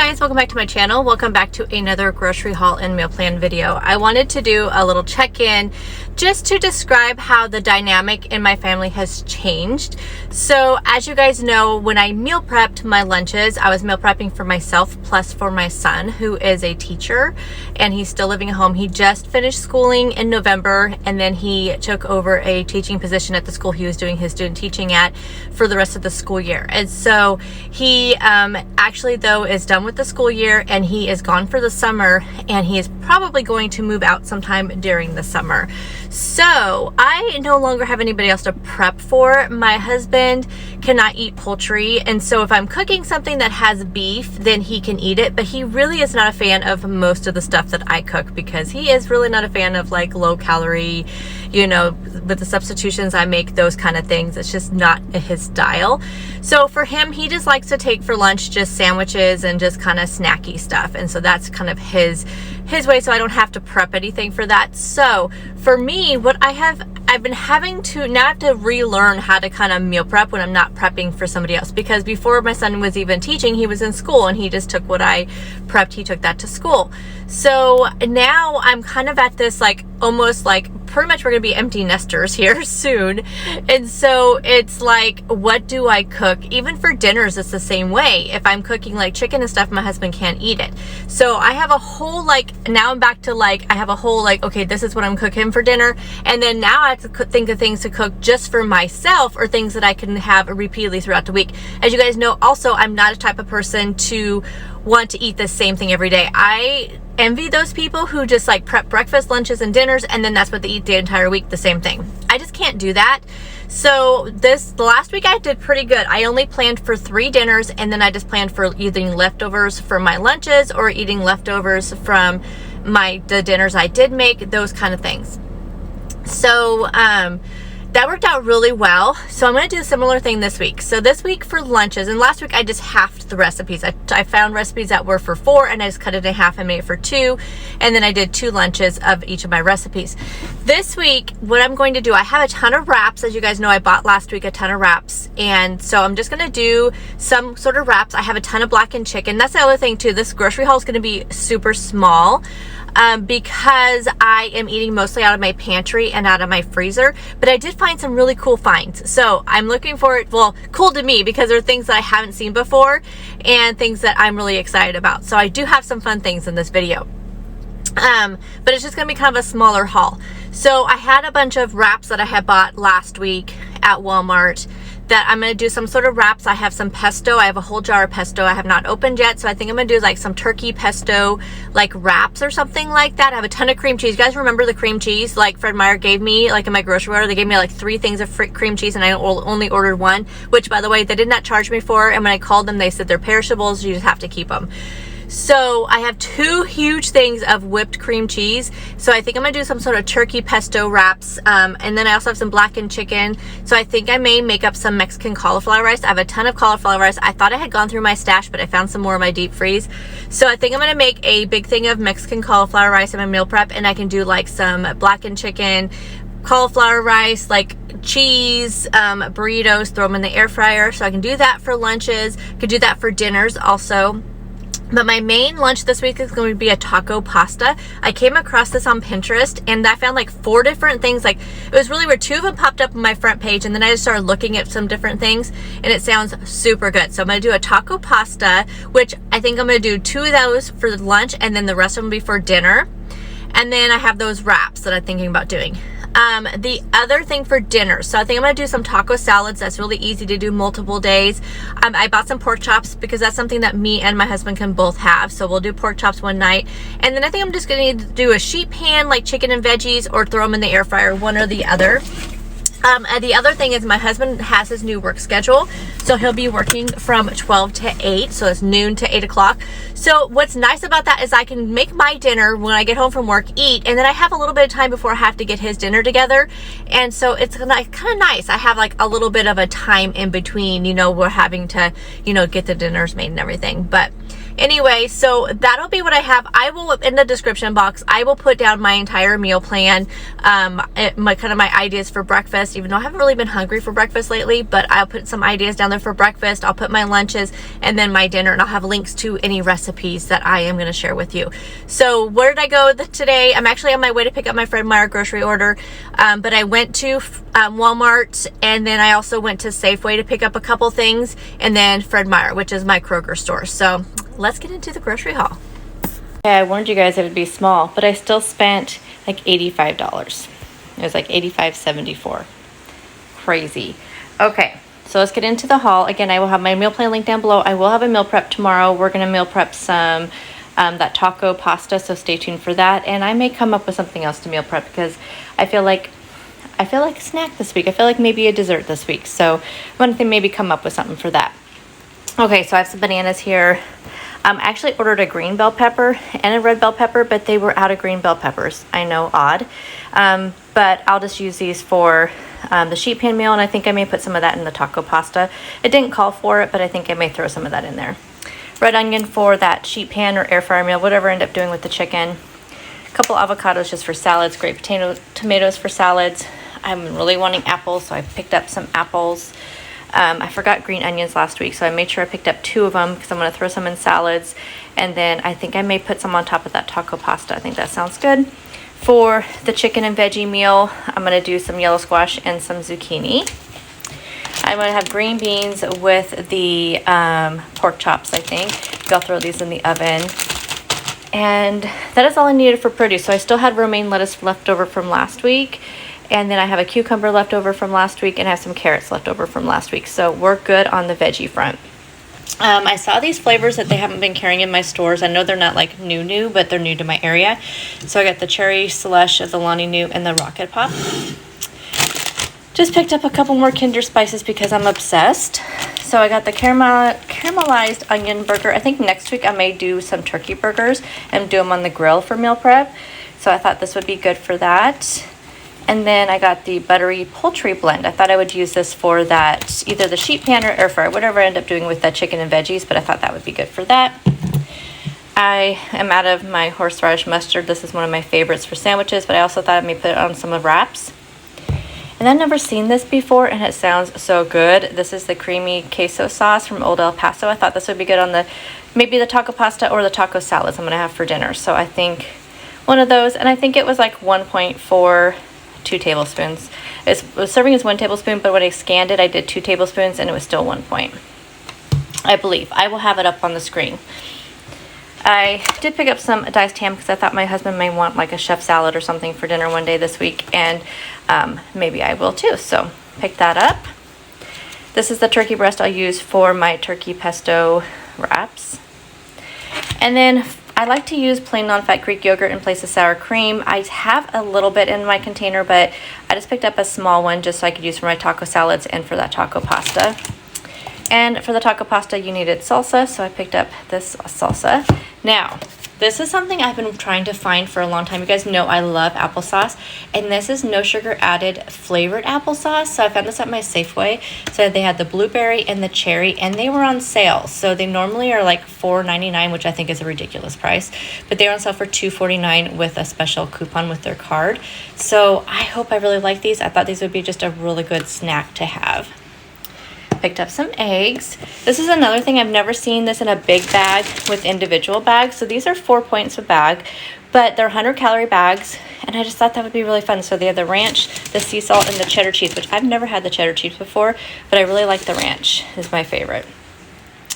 guys, welcome back to my channel. Welcome back to another grocery haul and meal plan video. I wanted to do a little check-in just to describe how the dynamic in my family has changed. So as you guys know, when I meal prepped my lunches, I was meal prepping for myself plus for my son, who is a teacher and he's still living at home. He just finished schooling in November and then he took over a teaching position at the school he was doing his student teaching at for the rest of the school year. And so he actually though is done with the school year and he is gone for the summer, and he is probably going to move out sometime during the summer. So I no longer have anybody else to prep for. My husband cannot eat poultry, and so if I'm cooking something that has beef, then he can eat it, but he really is not a fan of most of the stuff that I cook because he is really not a fan of like low calorie, you know, with the substitutions I make, those kind of things. It's just not his style. So for him, he just likes to take for lunch just sandwiches and just kind of snacky stuff, and so that's kind of his way, so I don't have to prep anything for that. So for me, what I've been having to now have to relearn how to kind of meal prep when I'm not prepping for somebody else, because before my son was even teaching, he was in school and he just took what I prepped, he took that to school. So now I'm kind of at this like almost like pretty much we're gonna be empty nesters here soon, and so it's like, what do I cook? Even for dinners it's the same way. If I'm cooking like chicken and stuff, my husband can't eat it. So I have a whole like, now I'm back to like, I have a whole like, okay, this is what I'm cooking for dinner, and then now I have to think of things to cook just for myself or things that I can have repeatedly throughout the week. As you guys know, also I'm not a type of person to want to eat the same thing every day. I envy those people who just like prep breakfast, lunches, and dinners, and then that's what they eat the entire week, the same thing. I just can't do that. So the last week I did pretty good. I only planned for 3 dinners, and then I just planned for eating leftovers for my lunches or eating leftovers from the dinners I did make, those kind of things. So that worked out really well. So I'm going to do a similar thing this week. So this week for lunches, and last week I just halved the recipes. I found recipes that were for 4 and I just cut it in half and made it for 2. And then I did 2 lunches of each of my recipes. This week, what I'm going to do, I have a ton of wraps. As you guys know, I bought last week a ton of wraps. And so I'm just going to do some sort of wraps. I have a ton of blackened chicken. That's the other thing too. This grocery haul is going to be super small. Because I am eating mostly out of my pantry and out of my freezer, but I did find some really cool finds. So I'm looking for it, well, cool to me because they're things that I haven't seen before and things that I'm really excited about. So I do have some fun things in this video. But it's just going to be kind of a smaller haul. So I had a bunch of wraps that I had bought last week at Walmart that I'm going to do some sort of wraps. I have some pesto. I have a whole jar of pesto I have not opened yet. So I think I'm going to do like some turkey pesto, like wraps or something like that. I have a ton of cream cheese. You guys remember the cream cheese like Fred Meyer gave me, like in my grocery order? They gave me like 3 things of cream cheese and I only ordered 1, which by the way, they did not charge me for. And when I called them, they said they're perishables. You just have to keep them. So I have 2 huge things of whipped cream cheese. So I think I'm gonna do some sort of turkey pesto wraps. And then I also have some blackened chicken. So I think I may make up some Mexican cauliflower rice. I have a ton of cauliflower rice. I thought I had gone through my stash, but I found some more in my deep freeze. So I think I'm gonna make a big thing of Mexican cauliflower rice in my meal prep, and I can do like some blackened chicken, cauliflower rice, like cheese, burritos, throw them in the air fryer. So I can do that for lunches. Could do that for dinners also. But my main lunch this week is going to be a taco pasta. I came across this on Pinterest and I found like 4 different things. Like it was really weird. 2 of them popped up on my front page, and then I just started looking at some different things and it sounds super good. So I'm going to do a taco pasta, which I think I'm going to do 2 of those for lunch, and then the rest of them will be for dinner. And then I have those wraps that I'm thinking about doing. The other thing for dinner, so I think I'm going to do some taco salads. That's really easy to do multiple days. I bought some pork chops because that's something that me and my husband can both have. So we'll do pork chops one night. And then I think I'm just going to do a sheet pan, like chicken and veggies, or throw them in the air fryer, one or the other. The other thing is my husband has his new work schedule, so he'll be working from 12 to 8, so it's noon to 8 o'clock. So what's nice about that is I can make my dinner when I get home from work, eat, and then I have a little bit of time before I have to get his dinner together. And so it's kind of nice. I have like a little bit of a time in between, you know, we're having to, you know, get the dinners made and everything. But Anyway, so that'll be what I have. I will, in the description box, I will put down my entire meal plan, my ideas for breakfast, even though I haven't really been hungry for breakfast lately, but I'll put some ideas down there for breakfast. I'll put my lunches and then my dinner, and I'll have links to any recipes that I am going to share with you. So where did I go today? I'm actually on my way to pick up my Fred Meyer grocery order, but I went to Walmart, and then I also went to Safeway to pick up a couple things, and then Fred Meyer, which is my Kroger store. So let's get into the grocery haul. Yeah, I warned you guys it would be small, but I still spent like $85. It was like $85.74. Crazy. Okay, so let's get into the haul. Again, I will have my meal plan link down below. I will have a meal prep tomorrow. We're going to meal prep some that taco pasta, so stay tuned for that. And I may come up with something else to meal prep because I feel like a snack this week. I feel like maybe a dessert this week. So I'm going to maybe come up with something for that. Okay, so I have some bananas here. I actually ordered a green bell pepper and a red bell pepper, but they were out of green bell peppers. I know, odd. But I'll just use these for the sheet pan meal, and I think I may put some of that in the taco pasta. It didn't call for it, but I think I may throw some of that in there. Red onion for that sheet pan or air fryer meal, whatever I end up doing with the chicken. A couple avocados just for salads, great tomatoes for salads. I'm really wanting apples, so I picked up some apples. I forgot green onions last week, so I made sure I picked up 2 of them because I'm going to throw some in salads. And then I think I may put some on top of that taco pasta. I think that sounds good. For the chicken and veggie meal, I'm going to do some yellow squash and some zucchini. I'm going to have green beans with the pork chops, I think. I'll throw these in the oven. And that is all I needed for produce. So I still had romaine lettuce left over from last week. And then I have a cucumber left over from last week, and I have some carrots left over from last week. So we're good on the veggie front. I saw these flavors that they haven't been carrying in my stores. I know they're not like new, but they're new to my area. So I got the cherry slush, the Lonnie New, and the Rocket Pop. Just picked up a couple more Kinder Spices because I'm obsessed. So I got the caramelized onion burger. I think next week I may do some turkey burgers and do them on the grill for meal prep. So I thought this would be good for that. And then I got the buttery poultry blend. I thought I would use this for that, either the sheet pan or air fryer, whatever I end up doing with that chicken and veggies, but I thought that would be good for that. I am out of my horseradish mustard. This is one of my favorites for sandwiches, but I also thought I may put it on some of wraps. And I've never seen this before, and it sounds so good. This is the creamy queso sauce from Old El Paso. I thought this would be good on maybe the taco pasta or the taco salads I'm going to have for dinner. So I think one of those, and I think it was like 1.42 tablespoons. It was serving as 1 tablespoon, but when I scanned it, I did 2 tablespoons, and it was still 1 point. I believe. I will have it up on the screen. I did pick up some diced ham because I thought my husband may want like a chef salad or something for dinner one day this week, and maybe I will too. So pick that up. This is the turkey breast I'll use for my turkey pesto wraps. And then I like to use plain non-fat Greek yogurt in place of sour cream. I have a little bit in my container, but I just picked up a small one just so I could use for my taco salads and for that taco pasta. And for the taco pasta, you needed salsa, so I picked up this salsa. Now, this is something I've been trying to find for a long time. You guys know I love applesauce, and this is no sugar added flavored applesauce. So I found this at my Safeway. So they had the blueberry and the cherry, and they were on sale. So they normally are like $4.99, which I think is a ridiculous price, but they were on sale for $2.49 with a special coupon with their card. So I hope I really like these. I thought these would be just a really good snack to have. Picked up some eggs. This is another thing, I've never seen this in a big bag with individual bags. So these are 4 points a bag, but they're 100-calorie bags, and I just thought that would be really fun. So they have the ranch, the sea salt, and the cheddar cheese, which I've never had the cheddar cheese before, but I really like the ranch. It's my favorite.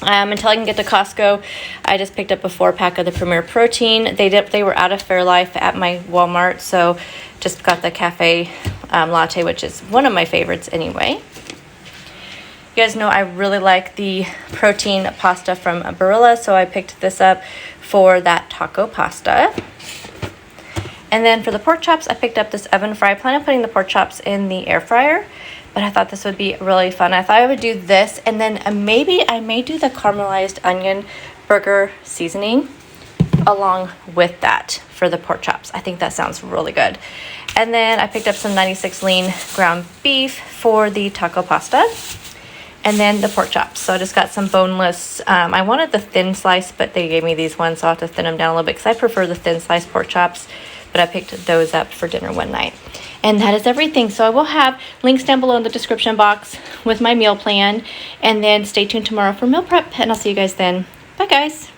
Until I can get to Costco, I just picked up a 4-pack of the Premier Protein. They were out of Fairlife at my Walmart, so just got the cafe latte, which is one of my favorites anyway. You guys know I really like the protein pasta from Barilla, so I picked this up for that taco pasta. And then for the pork chops, I picked up this oven fry. I plan on putting the pork chops in the air fryer, but I thought this would be really fun. I thought I would do this, and then maybe I may do the caramelized onion burger seasoning along with that for the pork chops. I think that sounds really good. And then I picked up some 96 lean ground beef for the taco pasta. And then the pork chops. So I just got some boneless. I wanted the thin slice, but they gave me these ones, so I'll have to thin them down a little bit because I prefer the thin slice pork chops. But I picked those up for dinner one night. And that is everything. So I will have links down below in the description box with my meal plan. And then stay tuned tomorrow for meal prep. And I'll see you guys then. Bye, guys.